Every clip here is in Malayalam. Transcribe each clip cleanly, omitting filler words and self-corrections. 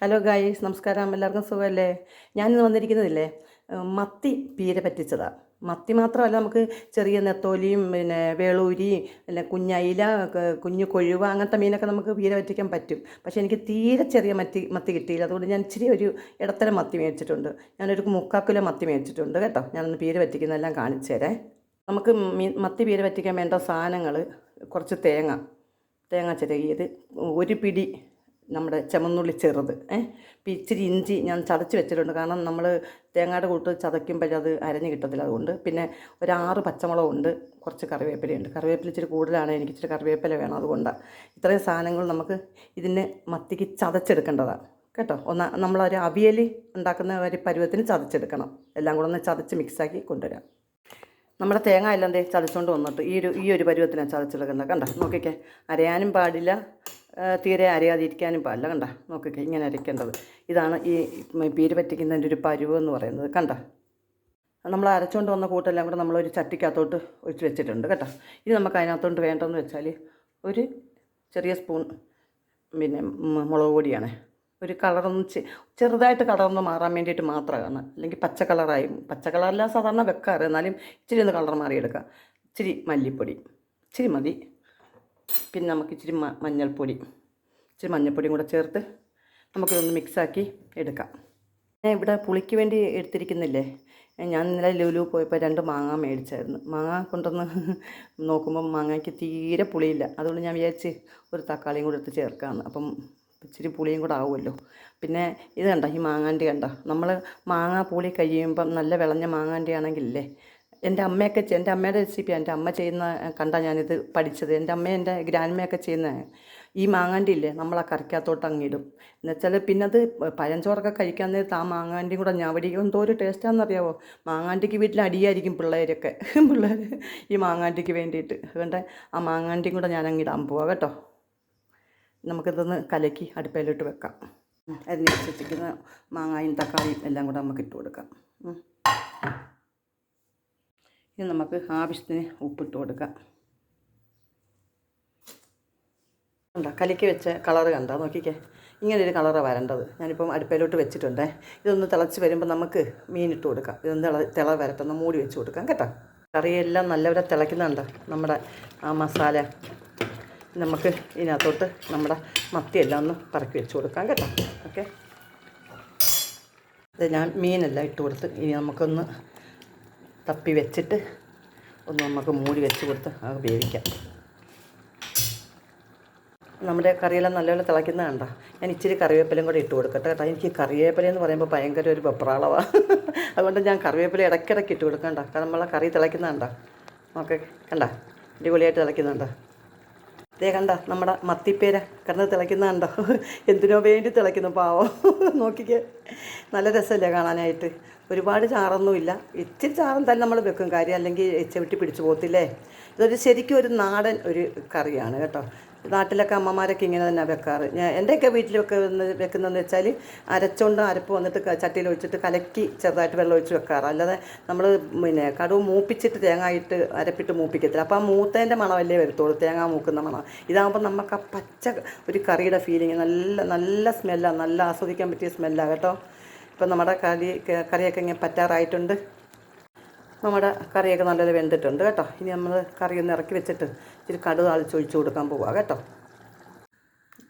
ഹലോ ഗായ്സ്, നമസ്കാരം. എല്ലാവർക്കും സുഖമല്ലേ? ഞാനിന്ന് വന്നിരിക്കുന്നതില്ലേ, മത്തി പീര പറ്റിച്ചതാണ്. മത്തി മാത്രമല്ല, നമുക്ക് ചെറിയ നെത്തോലിയും പിന്നെ വേളൂരി, പിന്നെ കുഞ്ഞയില, കുഞ്ഞു കൊഴുവ, അങ്ങനത്തെ മീനൊക്കെ നമുക്ക് പീര പറ്റിക്കാൻ പറ്റും. പക്ഷേ എനിക്ക് തീരെ ചെറിയ മത്തി കിട്ടിയില്ല. അതുകൊണ്ട് ഞാൻ ഇച്ചിരി ഒരു ഇടത്തരം മത്തി മേടിച്ചിട്ടുണ്ട്. ഞാനൊരു 3/4 കിലോ മത്തി മേടിച്ചിട്ടുണ്ട് കേട്ടോ. ഞാനൊന്ന് പീര പറ്റിക്കുന്നതെല്ലാം കാണിച്ചു തരാം. നമുക്ക് മത്തി പീര പറ്റിക്കാൻ വേണ്ട സാധനങ്ങൾ: കുറച്ച് തേങ്ങ ചിരകിയത്, ഒരു പിടി നമ്മുടെ ചുമന്നുള്ളി ചെറുത്, ഇച്ചിരി ഇഞ്ചി ഞാൻ ചതച്ച് വെച്ചിട്ടുണ്ട്. കാരണം നമ്മൾ തേങ്ങയുടെ കൂട്ട് ചതയ്ക്കുമ്പോൾ അത് അരഞ്ഞ് കിട്ടത്തില്ല. അതുകൊണ്ട് പിന്നെ ഒരു 6 പച്ചമുളകുണ്ട്, കുറച്ച് കറിവേപ്പിലയുണ്ട്. കറിവേപ്പില ഇച്ചിരി കൂടുതലാണ്, എനിക്ക് ഇച്ചിരി കറിവേപ്പില വേണം. അതുകൊണ്ടാണ് ഇത്രയും സാധനങ്ങൾ നമുക്ക് ഇതിന് മത്തിക്ക് ചതച്ചെടുക്കേണ്ടതാണ് കേട്ടോ. നമ്മളൊരു അവിയൽ ഉണ്ടാക്കുന്ന ഒരു പരുവത്തിന് ചതച്ചെടുക്കണം. എല്ലാം കൂടെ ഒന്ന് ചതച്ച് മിക്സാക്കി കൊണ്ടുവരാം. നമ്മുടെ തേങ്ങ എല്ലാം ചതച്ചുകൊണ്ട് വന്നിട്ട് ഈ ഒരു പരുവത്തിനാണ് ചതച്ചെടുക്കേണ്ടത്. കണ്ട, നോക്കിക്കേ. അരയാനും പാടില്ല, തീരെ അരയാതിരിക്കാനും പാടില്ല. കണ്ട, നോക്കിക്കേ, ഇങ്ങനെ അരയ്ക്കേണ്ടത്. ഇതാണ് ഈ പീര പറ്റിക്കുന്നതിൻ്റെ ഒരു പരുവം എന്ന് പറയുന്നത്. കണ്ട, നമ്മൾ അരച്ചുകൊണ്ട് വന്ന കൂട്ടെല്ലാം കൂടെ നമ്മളൊരു ചട്ടിക്കകത്തോട്ട് ഒഴിച്ച് വെച്ചിട്ടുണ്ട് കേട്ടോ. ഇനി നമുക്ക് അതിനകത്തോട്ട് വേണ്ടതെന്ന് വെച്ചാൽ ഒരു ചെറിയ സ്പൂൺ പിന്നെ മുളക് പൊടിയാണ്. ഒരു കളറൊന്ന് ചെറുതായിട്ട് കളറൊന്ന് മാറാൻ വേണ്ടിയിട്ട് മാത്രമാണ്. അല്ലെങ്കിൽ പച്ച കളറെല്ലാം സാധാരണ വെക്കാറ്, എന്നാലും ഇച്ചിരി ഒന്ന് കളർ മാറിയെടുക്കാം. ഇച്ചിരി മല്ലിപ്പൊടി ഇച്ചിരി മതി. പിന്നെ നമുക്ക് ഇച്ചിരി ഇച്ചിരി മഞ്ഞൾപ്പൊടിയും കൂടെ ചേർത്ത് നമുക്കിതൊന്ന് മിക്സാക്കി എടുക്കാം. ഞാൻ ഇവിടെ പുളിക്ക് വേണ്ടി എടുത്തിരിക്കുന്നില്ലേ, ഞാൻ ഇന്നലെ ലുലു പോയപ്പോൾ 2 മാങ്ങ മേടിച്ചായിരുന്നു. മാങ്ങ കൊണ്ടുവന്ന് നോക്കുമ്പം മാങ്ങയ്ക്ക് തീരെ പുളിയില്ല. അതുകൊണ്ട് ഞാൻ വിചാരിച്ച് ഒരു തക്കാളിയും കൂടെ എടുത്ത് ചേർക്കാമെന്ന്. അപ്പം ഇച്ചിരി പുളിയും കൂടെ ആവുമല്ലോ. പിന്നെ ഇത് കണ്ട, ഈ മാങ്ങാണ്ടി കണ്ട, നമ്മൾ മാങ്ങ പുളി കഴിയുമ്പം നല്ല വിളഞ്ഞ മാങ്ങാണ്ടി ആണെങ്കിലല്ലേ, എൻ്റെ അമ്മയുടെ റെസിപ്പിയാണ്. എൻ്റെ അമ്മ ചെയ്യുന്ന കണ്ടാൽ ഞാനിത് പഠിച്ചത്. എൻ്റെ ഗ്രാൻഡമ്മയൊക്കെ ചെയ്യുന്ന ഈ മാങ്ങാണ്ടി ഇല്ലേ, നമ്മൾ ആ കറിക്കകത്തോട്ട് അങ്ങിടും. എന്നുവെച്ചാൽ പിന്നെ അത് പഴഞ്ചോറൊക്കെ കഴിക്കാൻ നേരത്ത് ആ മാങ്ങാണ്ടിയും കൂടെ ഞവടിക്കും. എന്തോ ഒരു ടേസ്റ്റാണെന്നറിയാമോ. മാങ്ങാണ്ടിക്ക് വീട്ടിൽ അടിയായിരിക്കും പിള്ളേർ ഈ മാങ്ങാണ്ടിക്ക് വേണ്ടിയിട്ട്. അതുകൊണ്ട് ആ മാങ്ങാണ്ടിയും കൂടെ ഞാൻ അങ്ങിടാൻ പോവാം കേട്ടോ. നമുക്കിതൊന്ന് കലക്കി അടുപ്പയിലിട്ട് വെക്കാം. അതിനനുസരിച്ചിരിക്കുന്ന മാങ്ങായും തക്കാളിയും എല്ലാം കൂടെ നമുക്ക് ഇട്ട് കൊടുക്കാം. ഇനി നമുക്ക് ആവശ്യത്തിന് ഉപ്പിട്ട് കൊടുക്കാം. കണ്ട, കലക്കി വെച്ച കളറ് കണ്ട, നോക്കിക്കേ. ഇങ്ങനൊരു കളറാണ് വരേണ്ടത്. ഞാനിപ്പം അടുപ്പയിലോട്ട് വെച്ചിട്ടുണ്ടേ. ഇതൊന്ന് തിളച്ച് വരുമ്പോൾ നമുക്ക് മീനിട്ട് കൊടുക്കാം. ഇതൊന്ന് തിള വരട്ടെന്ന് മൂടി വെച്ച് കൊടുക്കാം കേട്ടോ. കറിയെല്ലാം നല്ലവരെ തിളയ്ക്കുന്നുണ്ട് നമ്മുടെ ആ മസാല. നമുക്ക് ഇതിനകത്തോട്ട് നമ്മുടെ മത്തിയെല്ലാം ഒന്ന് പറക്കി വെച്ച് കൊടുക്കാം കേട്ടോ. ഓക്കെ, ഇത് ഞാൻ മീനെല്ലാം ഇട്ട് കൊടുത്ത് ഇനി നമുക്കൊന്ന് തപ്പി വെച്ചിട്ട് ഒന്ന് നമുക്ക് മൂടി വെച്ച് കൊടുത്ത് അത് വേവിക്കാം. നമ്മുടെ കറിയെല്ലാം നല്ലപോലെ തിളയ്ക്കുന്നത് കണ്ടോ. ഞാൻ ഇച്ചിരി കറിവേപ്പിലയും കൂടെ ഇട്ട് കൊടുക്കട്ടെ കേട്ടോ. എനിക്ക് കറിവേപ്പില എന്ന് പറയുമ്പോൾ ഭയങ്കര ഒരു വെപ്രാളമാണ്. അതുകൊണ്ട് ഞാൻ കറിവേപ്പില ഇടയ്ക്കിടയ്ക്ക് ഇട്ട് കൊടുക്കണ്ട. കാരണം നമ്മളെ കറി തിളയ്ക്കുന്നത് കണ്ടോ. ഓക്കെ, കണ്ട, അടിപൊളിയായിട്ട് തിളയ്ക്കുന്നുണ്ടോ. ഇതേ കണ്ട, നമ്മുടെ മത്തിപ്പേര കിടന്ന് തിളയ്ക്കുന്നുണ്ടോ. എന്തിനോ വേണ്ടി തിളയ്ക്കുന്നു പാവം. നോക്കിക്കേ, നല്ല രസമല്ലേ കാണാനായിട്ട്. ഒരുപാട് ചാറൊന്നുമില്ല, ഇച്ചിരി ചാറും തന്നെ നമ്മൾ വെക്കും. കാര്യം അല്ലെങ്കിൽ ചെവിട്ടി പിടിച്ചു പോകത്തില്ലേ. ഇതൊരു ശരിക്കും ഒരു നാടൻ ഒരു കറിയാണ് കേട്ടോ. നാട്ടിലൊക്കെ അമ്മമാരൊക്കെ ഇങ്ങനെ തന്നെ വെക്കാറ്. എൻ്റെയൊക്കെ വീട്ടിൽ വെക്കുന്നതെന്ന് വെച്ചാൽ അരപ്പ് വന്നിട്ട് ചട്ടിയിൽ ഒഴിച്ചിട്ട് കലക്കി ചെറുതായിട്ട് വെള്ളം ഒഴിച്ച് വെക്കാറ്. അല്ലാതെ നമ്മൾ പിന്നെ കടുവ് മൂപ്പിച്ചിട്ട് തേങ്ങ ഇട്ട് അരപ്പിട്ട് മൂപ്പിക്കത്തില്ല. അപ്പോൾ ആ മൂത്തേൻ്റെ മണമല്ലേ വരത്തുള്ളൂ, തേങ്ങ മൂക്കുന്ന മണം. ഇതാകുമ്പോൾ നമുക്ക് ആ പച്ച ഒരു കറിയുടെ ഫീലിങ്, നല്ല നല്ല സ്മെല്ലാണ്, നല്ല ആസ്വദിക്കാൻ പറ്റിയ സ്മെല്ലാണ് കേട്ടോ. ഇപ്പം നമ്മുടെ കറിയൊക്കെ ഇങ്ങനെ പറ്റാറായിട്ടുണ്ട്. നമ്മുടെ കറിയൊക്കെ നല്ലത് വെന്തിട്ടുണ്ട് കേട്ടോ. ഇനി നമ്മൾ കറി ഒന്ന് ഇറക്കി വെച്ചിട്ട് ഇച്ചിരി കടുക് താളിച്ചൊഴിച്ച് കൊടുക്കാൻ പോവുക കേട്ടോ.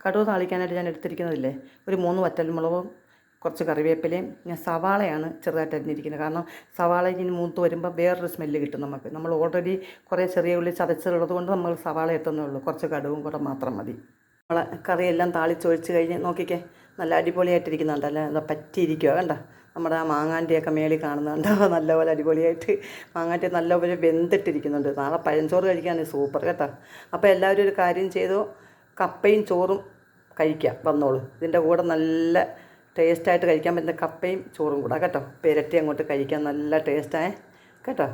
കടുക് താളിക്കാനായിട്ട് ഞാൻ എടുത്തിരിക്കുന്നതില്ലേ, ഒരു 3 വറ്റൽമുളകും കുറച്ച് കറിവേപ്പിലയും. ഞാൻ സവാളയാണ് ചെറുതായിട്ട് അരിഞ്ഞിരിക്കുന്നത്. കാരണം സവാള ഇനി മൂത്ത് വരുമ്പോൾ വേറൊരു സ്മെല്ല് കിട്ടും നമുക്ക്. നമ്മൾ ഓൾറെഡി കുറേ ചെറിയ ഉള്ളി ചതച്ചുള്ളത് കൊണ്ട് നമ്മൾ സവാള എത്തുന്നേ ഉള്ളൂ. കുറച്ച് കടുകും കൂടെ മാത്രം മതി. നമ്മളെ കറിയെല്ലാം താളിച്ചൊഴിച്ച് കഴിഞ്ഞ് നോക്കിക്കേ, നല്ല അടിപൊളിയായിട്ടിരിക്കുന്നുണ്ടല്ലേ. എന്താ പറ്റിയിരിക്കുക കണ്ട, നമ്മുടെ ആ മാങ്ങാണ്ടിയൊക്കെ മേളിൽ കാണുന്നുണ്ടോ. നല്ലപോലെ അടിപൊളിയായിട്ട് മാങ്ങാണ്ടി നല്ലപോലെ വെന്തിട്ടിരിക്കുന്നുണ്ട്. നാളെ പഴഞ്ചോറ് കഴിക്കാൻ സൂപ്പർ കേട്ടോ. അപ്പോൾ എല്ലാവരും ഒരു കാര്യം ചെയ്തു, കപ്പയും ചോറും കഴിക്കാം, വന്നോളൂ. ഇതിൻ്റെ കൂടെ നല്ല ടേസ്റ്റായിട്ട് കഴിക്കാൻ പറ്റുന്ന കപ്പയും ചോറും കൂടെ കേട്ടോ. പെരട്ടി അങ്ങോട്ട് കഴിക്കാൻ നല്ല ടേസ്റ്റായേ കേട്ടോ.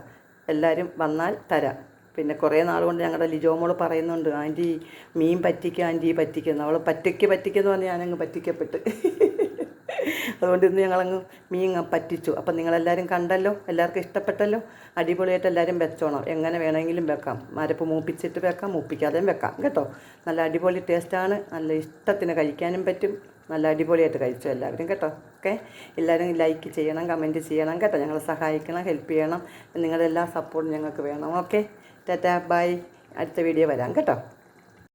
എല്ലാവരും വന്നാൽ തരാം. പിന്നെ കുറേ നാൾ കൊണ്ട് ഞങ്ങളുടെ ലിജോമോൾ പറയുന്നുണ്ട്, ആൻറ്റി മീൻ പറ്റിക്കുക, ആൻറ്റി പറ്റിക്കുന്നു. അവൾ പറ്റിക്കെന്ന് പറഞ്ഞ് ഞാനങ്ങ് പറ്റിക്കപ്പെട്ട്. അതുകൊണ്ട് ഇന്ന് ഞങ്ങളങ്ങ് മീൻ പറ്റിച്ചു. അപ്പം നിങ്ങളെല്ലാവരും കണ്ടല്ലോ, എല്ലാവർക്കും ഇഷ്ടപ്പെട്ടല്ലോ. അടിപൊളിയായിട്ട് എല്ലാവരും വെച്ചോണം. എങ്ങനെ വേണമെങ്കിലും വെക്കാം. അരപ്പ് മൂപ്പിച്ചിട്ട് വെക്കാം, മൂപ്പിക്കാതെയും വെക്കാം കേട്ടോ. നല്ല അടിപൊളി ടേസ്റ്റാണ്, നല്ല ഇഷ്ടത്തിന് കഴിക്കാനും പറ്റും. നല്ല അടിപൊളിയായിട്ട് കഴിച്ചു എല്ലാവരും കേട്ടോ. ഓക്കെ, എല്ലാവരും ലൈക്ക് ചെയ്യണം, കമൻറ്റ് ചെയ്യണം കേട്ടോ. ഞങ്ങളെ സഹായിക്കണം, ഹെൽപ്പ് ചെയ്യണം. നിങ്ങളുടെ എല്ലാ സപ്പോർട്ടും ഞങ്ങൾക്ക് വേണം. Okay, tata bye. അടുത്ത വീഡിയോ വരാം കേട്ടോ.